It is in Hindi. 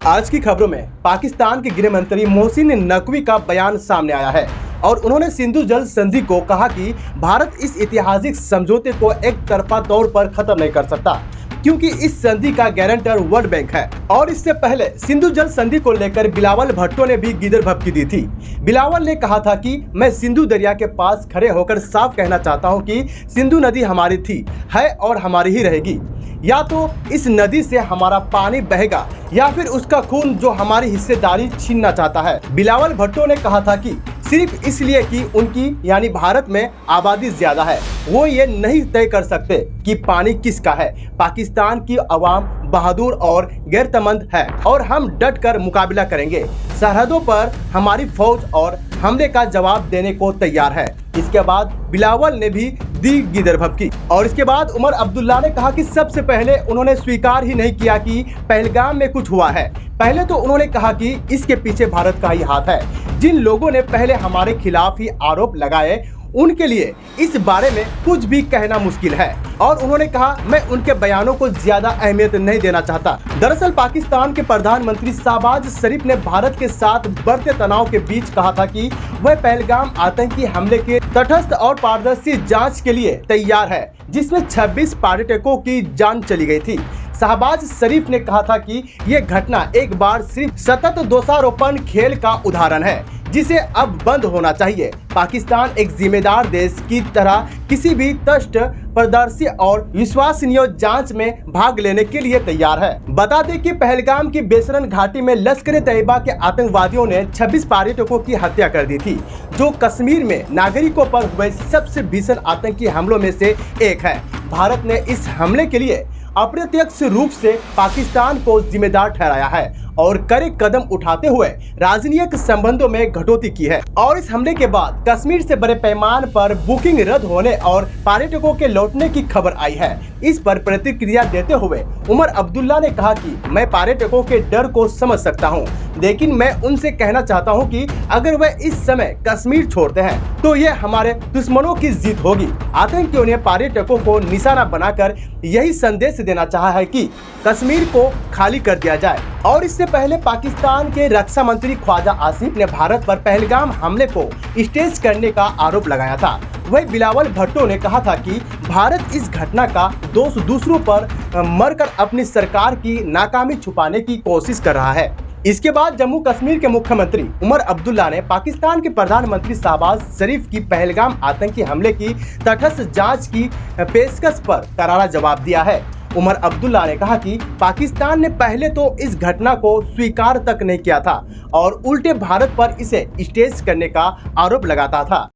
आज की खबरों में पाकिस्तान के गृह मंत्री मोहसिन नकवी का बयान सामने आया है और उन्होंने सिंधु जल संधि को कहा कि भारत इस ऐतिहासिक समझौते को एक तरफा तौर पर खत्म नहीं कर सकता, क्योंकि इस संधि का गारंटर वर्ल्ड बैंक है। और इससे पहले सिंधु जल संधि को लेकर बिलावल भुट्टो ने भी गिदर भभकी दी थी। बिलावल ने कहा था कि मैं सिंधु दरिया के पास खड़े होकर साफ कहना चाहता हूं कि सिंधु नदी हमारी थी, है और हमारी ही रहेगी। या तो इस नदी से हमारा पानी बहेगा या फिर उसका खून जो हमारी हिस्सेदारी छीनना चाहता है। बिलावल भुट्टो ने कहा था कि सिर्फ इसलिए कि उनकी यानी भारत में आबादी ज्यादा है, वो ये नहीं तय कर सकते कि पानी किसका है। पाकिस्तान की अवाम बहादुर और गैरतमंद है और हम डट कर मुकाबला करेंगे। सरहदों पर हमारी फौज और हमले का जवाब देने को तैयार है। इसके बाद बिलावल ने भी दी गिदर भभकी और इसके बाद उमर अब्दुल्ला ने कहा कि सबसे पहले उन्होंने स्वीकार ही नहीं किया कि पहलगाम में कुछ हुआ है। पहले तो उन्होंने कहा कि इसके पीछे भारत का ही हाथ है। जिन लोगों ने पहले हमारे खिलाफ ही आरोप लगाए उनके लिए इस बारे में कुछ भी कहना मुश्किल है और उन्होंने कहा मैं उनके बयानों को ज्यादा अहमियत नहीं देना चाहता। दरअसल पाकिस्तान के प्रधानमंत्री शहबाज शरीफ ने भारत के साथ बढ़ते तनाव के बीच कहा था कि वह पहलगाम आतंकी हमले के तटस्थ और पारदर्शी जांच के लिए तैयार है, जिसमें 26 पर्यटकों की जान चली गई थी। शहबाज शरीफ ने कहा था कि यह घटना एक बार सिर्फ सतत दोषारोपण खेल का उदाहरण है, जिसे अब बंद होना चाहिए। पाकिस्तान एक जिम्मेदार देश की तरह किसी भी तटस्थ, पारदर्शी और विश्वसनीय जांच में भाग लेने के लिए तैयार है। बता दें कि पहलगाम की बेसरन घाटी में लश्कर-ए-तैयबा के आतंकवादियों ने 26 पर्यटकों की हत्या कर दी थी, जो कश्मीर में नागरिकों पर हुए सबसे भीषण आतंकी हमलों में से एक है। भारत ने इस हमले के लिए अप्रत्यक्ष रूप से पाकिस्तान को जिम्मेदार ठहराया है और कड़े कदम उठाते हुए राजनीतिक संबंधों में कटौती की है। और इस हमले के बाद कश्मीर से बड़े पैमाने पर बुकिंग रद्द होने और पर्यटकों के लौटने की खबर आई है। इस पर प्रतिक्रिया देते हुए उमर अब्दुल्ला ने कहा कि मैं पर्यटकों के डर को समझ सकता हूं, लेकिन मैं उनसे कहना चाहता हूं कि अगर वह इस समय कश्मीर छोड़ते हैं तो ये हमारे दुश्मनों की जीत होगी। आतंकियों ने पर्यटकों को निशाना बनाकर यही संदेश देना चाहा है कि कश्मीर को खाली कर दिया जाए। और इससे पहले पाकिस्तान के रक्षा मंत्री ख्वाजा आसिफ ने भारत पर पहलगाम हमले को स्टेज करने का आरोप लगाया था। वही बिलावल भुट्टो ने कहा था कि भारत इस घटना का दोष दूसरों पर मरकर अपनी सरकार की नाकामी छुपाने की कोशिश कर रहा है। इसके बाद जम्मू कश्मीर के मुख्यमंत्री उमर अब्दुल्ला ने पाकिस्तान के प्रधानमंत्री शहबाज शरीफ की पहलगाम आतंकी हमले की तटस्थ जांच की पेशकश पर करारा जवाब दिया है। उमर अब्दुल्ला ने कहा कि पाकिस्तान ने पहले तो इस घटना को स्वीकार तक नहीं किया था और उल्टे भारत पर इसे स्टेज करने का आरोप लगाता था।